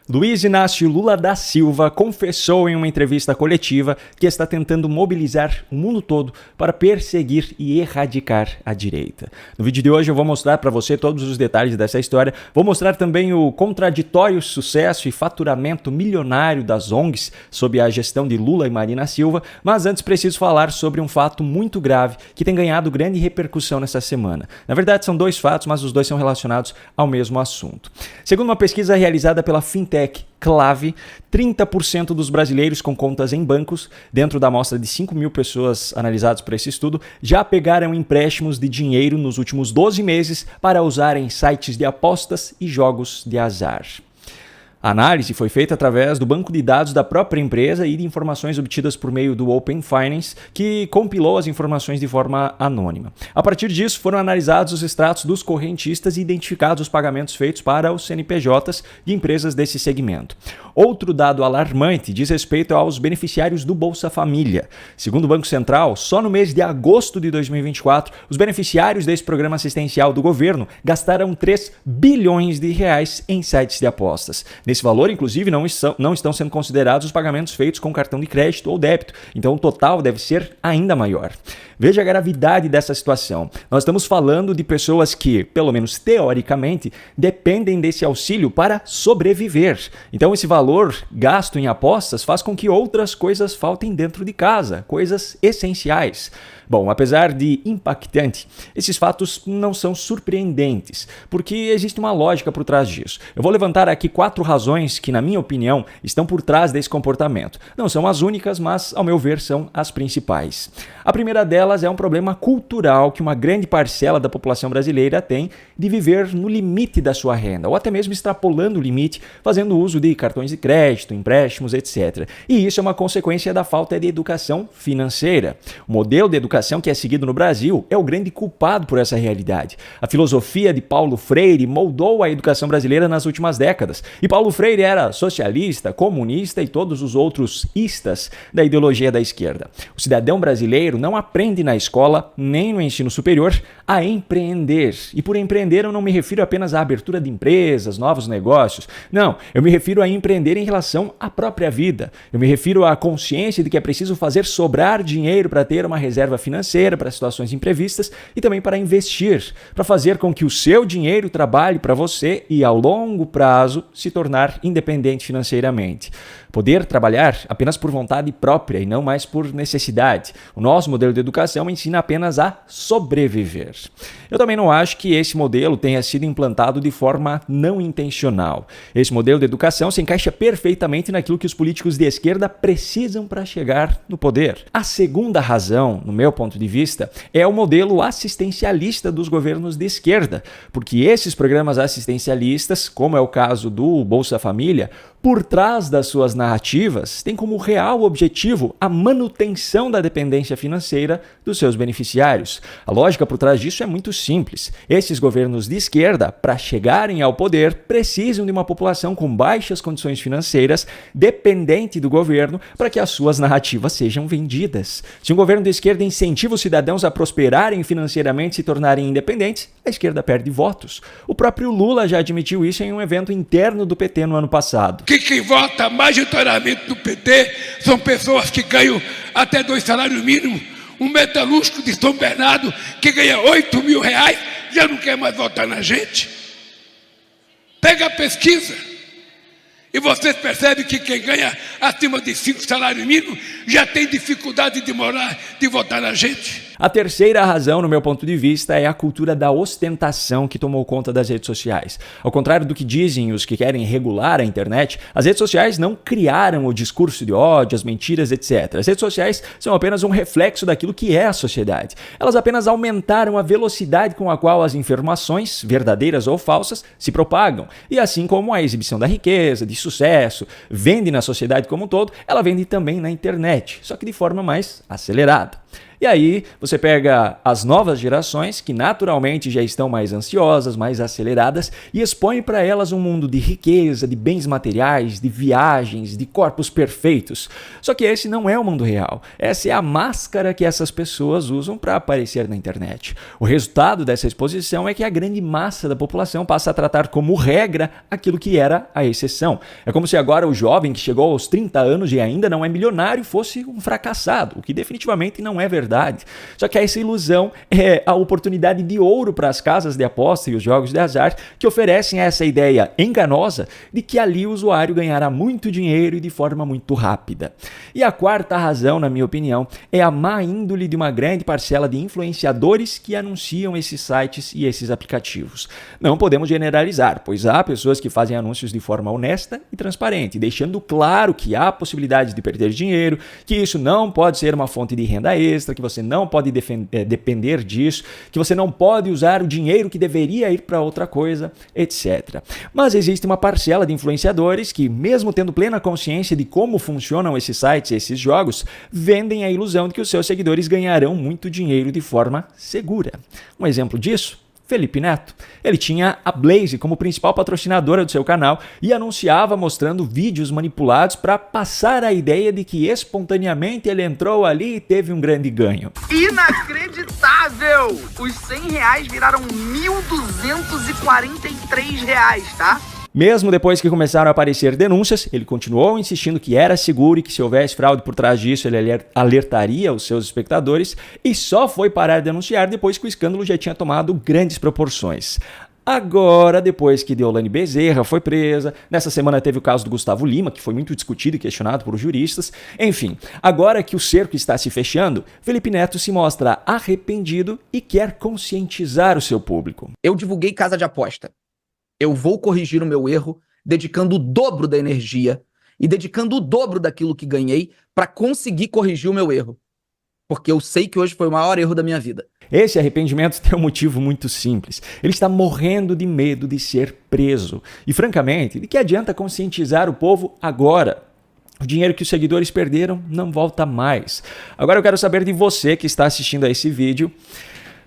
Luiz Inácio Lula da Silva confessou em uma entrevista coletiva que está tentando mobilizar o mundo todo para perseguir e erradicar a direita. No vídeo de hoje eu vou mostrar para você todos os detalhes dessa história, vou mostrar também o contraditório sucesso e faturamento milionário das ONGs sob a gestão de Lula e Marina Silva, mas antes preciso falar sobre um fato muito grave que tem ganhado grande repercussão nessa semana. Na verdade são dois fatos, mas os dois são relacionados ao mesmo assunto. Segundo uma pesquisa realizada pela Fintech Clave, 30% dos brasileiros com contas em bancos, dentro da amostra de 5 mil pessoas analisadas por esse estudo, já pegaram empréstimos de dinheiro nos últimos 12 meses para usar em sites de apostas e jogos de azar. A análise foi feita através do banco de dados da própria empresa e de informações obtidas por meio do Open Finance, que compilou as informações de forma anônima. A partir disso, foram analisados os extratos dos correntistas e identificados os pagamentos feitos para os CNPJs de empresas desse segmento. Outro dado alarmante diz respeito aos beneficiários do Bolsa Família. Segundo o Banco Central, só no mês de agosto de 2024, os beneficiários desse programa assistencial do governo gastaram 3 bilhões de reais em sites de apostas. Nesse valor, inclusive, não estão sendo considerados os pagamentos feitos com cartão de crédito ou débito, então o total deve ser ainda maior. Veja a gravidade dessa situação. Nós estamos falando de pessoas que, pelo menos teoricamente, dependem desse auxílio para sobreviver. Então esse valor gasto em apostas faz com que outras coisas faltem dentro de casa, coisas essenciais. Bom, apesar de impactante, esses fatos não são surpreendentes, porque existe uma lógica por trás disso. Eu vou levantar aqui 4 razões que, na minha opinião, estão por trás desse comportamento. Não são as únicas, mas, ao meu ver, são as principais. A primeira delas é um problema cultural que uma grande parcela da população brasileira tem de viver no limite da sua renda, ou até mesmo extrapolando o limite, fazendo uso de cartões de crédito, empréstimos, etc. E isso é uma consequência da falta de educação financeira. O modelo de educação que é seguido no Brasil é o grande culpado por essa realidade. A filosofia de Paulo Freire moldou a educação brasileira nas últimas décadas. E Paulo Freire era socialista, comunista e todos os outros istas da ideologia da esquerda. O cidadão brasileiro não aprende na escola, nem no ensino superior, a empreender. E por empreender eu não me refiro apenas à abertura de empresas, novos negócios. Não, eu me refiro a empreender em relação à própria vida. Eu me refiro à consciência de que é preciso fazer sobrar dinheiro para ter uma reserva financeira para situações imprevistas e também para investir, para fazer com que o seu dinheiro trabalhe para você e, ao longo prazo, se tornar independente financeiramente. Poder trabalhar apenas por vontade própria e não mais por necessidade. O nosso modelo de educação ensina apenas a sobreviver. Eu também não acho que esse modelo tenha sido implantado de forma não intencional. Esse modelo de educação se encaixa perfeitamente naquilo que os políticos de esquerda precisam para chegar no poder. A segunda razão, no meu ponto de vista, é o modelo assistencialista dos governos de esquerda, porque esses programas assistencialistas, como é o caso do Bolsa Família, por trás das suas narrativas, têm como real objetivo a manutenção da dependência financeira dos seus beneficiários. A lógica por trás disso é muito simples. Esses governos de esquerda, para chegarem ao poder, precisam de uma população com baixas condições financeiras, dependente do governo, para que as suas narrativas sejam vendidas. Se um governo de esquerda incentiva os cidadãos a prosperarem financeiramente e se tornarem independentes, a esquerda perde votos. O próprio Lula já admitiu isso em um evento interno do PT no ano passado. Quem vota majoritariamente no PT são pessoas que ganham até 2 salários mínimos. Um metalúrgico de São Bernardo que ganha 8 mil reais já não quer mais votar na gente. Pega a pesquisa e vocês percebem que quem ganha acima de 5 salários mínimos já tem dificuldade de votar na gente. A terceira razão, no meu ponto de vista, é a cultura da ostentação que tomou conta das redes sociais. Ao contrário do que dizem os que querem regular a internet, as redes sociais não criaram o discurso de ódio, as mentiras, etc. As redes sociais são apenas um reflexo daquilo que é a sociedade. Elas apenas aumentaram a velocidade com a qual as informações, verdadeiras ou falsas, se propagam. E assim como a exibição da riqueza, de sucesso, vende na sociedade como um todo, ela vende também na internet, só que de forma mais acelerada. E E aí você pega as novas gerações, que naturalmente já estão mais ansiosas, mais aceleradas, e expõe para elas um mundo de riqueza, de bens materiais, de viagens, de corpos perfeitos. Só que esse não é o mundo real. Essa é a máscara que essas pessoas usam para aparecer na internet. O resultado dessa exposição é que a grande massa da população passa a tratar como regra aquilo que era a exceção. É como se agora o jovem que chegou aos 30 anos e ainda não é milionário fosse um fracassado, o que definitivamente não é verdade. Só que essa ilusão é a oportunidade de ouro para as casas de aposta e os jogos de azar que oferecem essa ideia enganosa de que ali o usuário ganhará muito dinheiro e de forma muito rápida. E a quarta razão, na minha opinião, é a má índole de uma grande parcela de influenciadores que anunciam esses sites e esses aplicativos. Não podemos generalizar, pois há pessoas que fazem anúncios de forma honesta e transparente, deixando claro que há possibilidade de perder dinheiro, que isso não pode ser uma fonte de renda extra, que você não pode depender disso, que você não pode usar o dinheiro que deveria ir para outra coisa, etc. Mas existe uma parcela de influenciadores que, mesmo tendo plena consciência de como funcionam esses sites e esses jogos, vendem a ilusão de que os seus seguidores ganharão muito dinheiro de forma segura. Um exemplo disso? Felipe Neto. Ele tinha a Blaze como principal patrocinadora do seu canal e anunciava mostrando vídeos manipulados para passar a ideia de que espontaneamente ele entrou ali e teve um grande ganho. Inacreditável! Os R$100 viraram R$1.243, tá? Mesmo depois que começaram a aparecer denúncias, ele continuou insistindo que era seguro e que se houvesse fraude por trás disso, ele alertaria os seus espectadores e só foi parar de denunciar depois que o escândalo já tinha tomado grandes proporções. Agora, depois que Deolane Bezerra foi presa, nessa semana teve o caso do Gustavo Lima, que foi muito discutido e questionado por juristas. Enfim, agora que o cerco está se fechando, Felipe Neto se mostra arrependido e quer conscientizar o seu público. Eu divulguei casa de aposta. Eu vou corrigir o meu erro, dedicando o dobro da energia e dedicando o dobro daquilo que ganhei para conseguir corrigir o meu erro. Porque eu sei que hoje foi o maior erro da minha vida. Esse arrependimento tem um motivo muito simples. Ele está morrendo de medo de ser preso. E, francamente, de que adianta conscientizar o povo agora? O dinheiro que os seguidores perderam não volta mais. Agora eu quero saber de você que está assistindo a esse vídeo.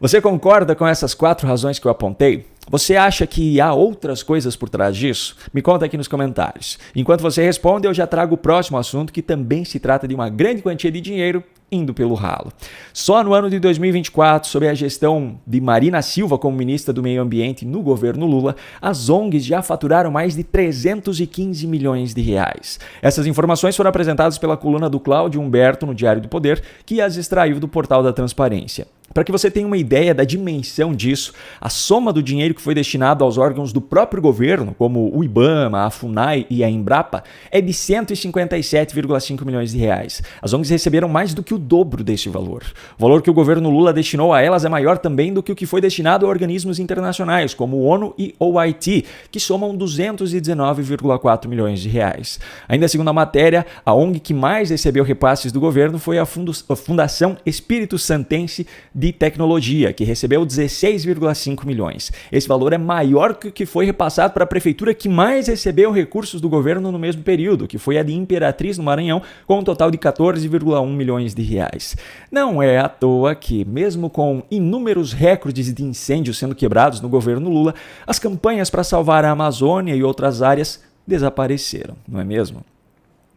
Você concorda com essas 4 razões que eu apontei? Você acha que há outras coisas por trás disso? Me conta aqui nos comentários. Enquanto você responde, eu já trago o próximo assunto, que também se trata de uma grande quantia de dinheiro indo pelo ralo. Só no ano de 2024, sob a gestão de Marina Silva como ministra do Meio Ambiente no governo Lula, as ONGs já faturaram mais de 315 milhões de reais. Essas informações foram apresentadas pela coluna do Cláudio Humberto no Diário do Poder, que as extraiu do Portal da Transparência. Para que você tenha uma ideia da dimensão disso, a soma do dinheiro que foi destinado aos órgãos do próprio governo, como o IBAMA, a FUNAI e a Embrapa, é de 157,5 milhões de reais. As ONGs receberam mais do que o dobro desse valor. O valor que o governo Lula destinou a elas é maior também do que o que foi destinado a organismos internacionais, como o ONU e OIT, que somam 219,4 milhões de reais. Ainda segundo a matéria, a ONG que mais recebeu repasses do governo foi a Fundação Espírito Santense de Tecnologia, que recebeu 16,5 milhões. Esse valor é maior que o que foi repassado para a prefeitura que mais recebeu recursos do governo no mesmo período, que foi a de Imperatriz, no Maranhão, com um total de 14,1 milhões de reais. Não é à toa que, mesmo com inúmeros recordes de incêndios sendo quebrados no governo Lula, as campanhas para salvar a Amazônia e outras áreas desapareceram, não é mesmo?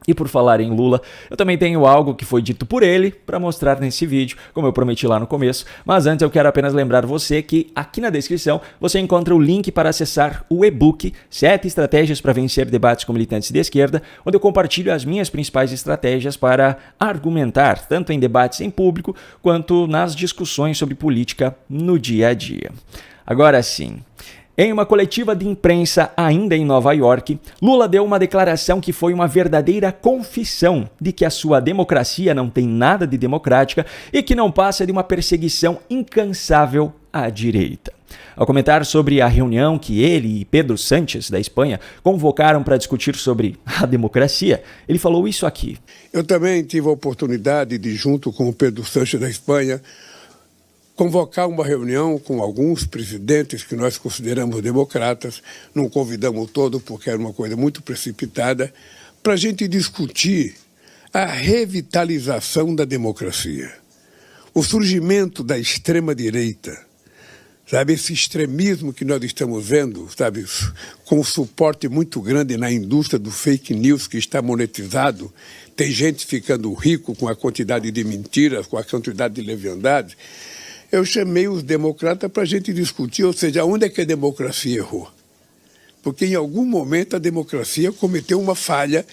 E por falar em Lula, eu também tenho algo que foi dito por ele para mostrar nesse vídeo, como eu prometi lá no começo, mas antes eu quero apenas lembrar você que aqui na descrição você encontra o link para acessar o e-book 7 estratégias para vencer debates com militantes de esquerda, onde eu compartilho as minhas principais estratégias para argumentar, tanto em debates em público, quanto nas discussões sobre política no dia a dia. Agora sim. Em uma coletiva de imprensa ainda em Nova York, Lula deu uma declaração que foi uma verdadeira confissão de que a sua democracia não tem nada de democrática e que não passa de uma perseguição incansável à direita. Ao comentar sobre a reunião que ele e Pedro Sánchez, da Espanha, convocaram para discutir sobre a democracia, ele falou isso aqui. Eu também tive a oportunidade de, junto com o Pedro Sánchez da Espanha, convocar uma reunião com alguns presidentes que nós consideramos democratas, não convidamos todos porque era uma coisa muito precipitada, para a gente discutir a revitalização da democracia. o surgimento da extrema-direita, sabe, esse extremismo que nós estamos vendo, sabe, com suporte muito grande na indústria do fake news que está monetizado, tem gente ficando rico com a quantidade de mentiras, com a quantidade de leviandades. Eu chamei os democratas para a gente discutir, ou seja, onde é que a democracia errou? Porque em algum momento a democracia cometeu uma falha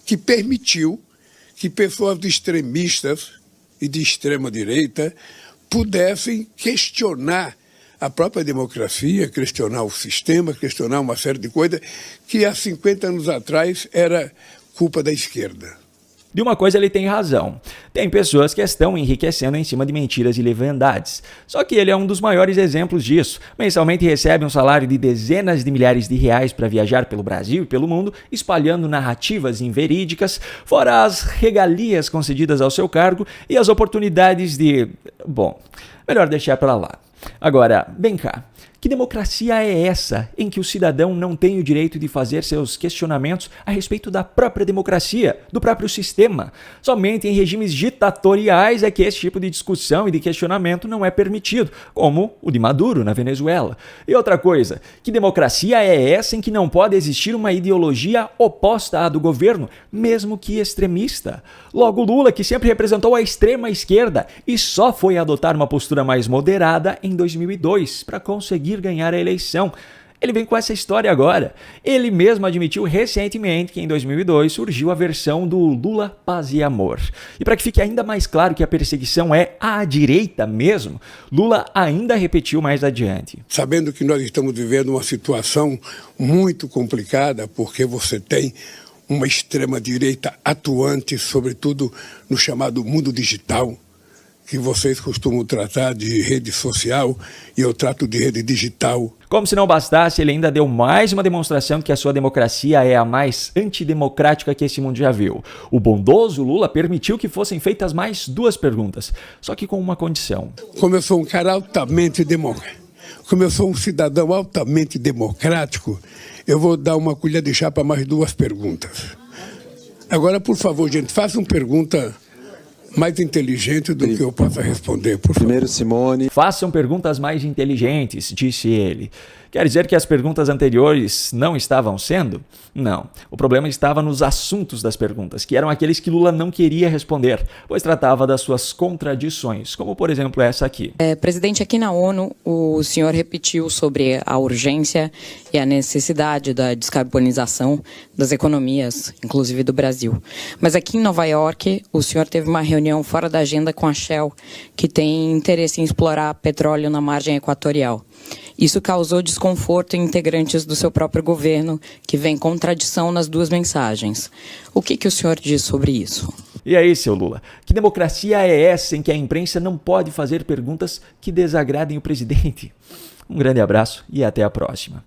que permitiu que pessoas extremistas e de extrema-direita pudessem questionar a própria democracia, questionar o sistema, questionar uma série de coisas que há 50 anos atrás era culpa da esquerda. De uma coisa ele tem razão. Tem pessoas que estão enriquecendo em cima de mentiras e leviandades. Só que ele é um dos maiores exemplos disso. Mensalmente recebe um salário de dezenas de milhares de reais para viajar pelo Brasil e pelo mundo, espalhando narrativas inverídicas, fora as regalias concedidas ao seu cargo e as oportunidades de... Bom, melhor deixar para lá. Agora, vem cá. Que democracia é essa em que o cidadão não tem o direito de fazer seus questionamentos a respeito da própria democracia, do próprio sistema? Somente em regimes ditatoriais é que esse tipo de discussão e de questionamento não é permitido, como o de Maduro na Venezuela. E outra coisa, que democracia é essa em que não pode existir uma ideologia oposta à do governo, mesmo que extremista? Logo Lula, que sempre representou a extrema esquerda e só foi adotar uma postura mais moderada em 2002 para conseguir ganhar a eleição. Ele vem com essa história agora. Ele mesmo admitiu recentemente que em 2002 surgiu a versão do Lula Paz e Amor. E para que fique ainda mais claro que a perseguição é à direita mesmo, Lula ainda repetiu mais adiante. Sabendo que nós estamos vivendo uma situação muito complicada, porque você tem uma extrema-direita atuante, sobretudo no chamado mundo digital, que vocês costumam tratar de rede social e eu trato de rede digital. Como se não bastasse, ele ainda deu mais uma demonstração que a sua democracia é a mais antidemocrática que esse mundo já viu. O bondoso Lula permitiu que fossem feitas mais 2 perguntas, só que com uma condição. Como eu sou um cara altamente democrático, como eu sou um cidadão altamente democrático, eu vou dar uma colher de chá para mais 2 perguntas. Agora, por favor, gente, façam pergunta mais inteligente do que eu possa responder, por favor. Primeiro, Simone. Façam perguntas mais inteligentes, disse ele. Quer dizer que as perguntas anteriores não estavam sendo? Não. O problema estava nos assuntos das perguntas, que eram aqueles que Lula não queria responder, pois tratava das suas contradições, como por exemplo essa aqui. Presidente, aqui na ONU, o senhor repetiu sobre a urgência e a necessidade da descarbonização das economias, inclusive do Brasil. Mas aqui em Nova York, o senhor teve uma reunião fora da agenda com a Shell, que tem interesse em explorar petróleo na margem equatorial. Isso causou desconforto em integrantes do seu próprio governo, que vê contradição nas 2 mensagens. O que o senhor diz sobre isso? E aí, seu Lula, que democracia é essa em que a imprensa não pode fazer perguntas que desagradem o presidente? Um grande abraço e até a próxima.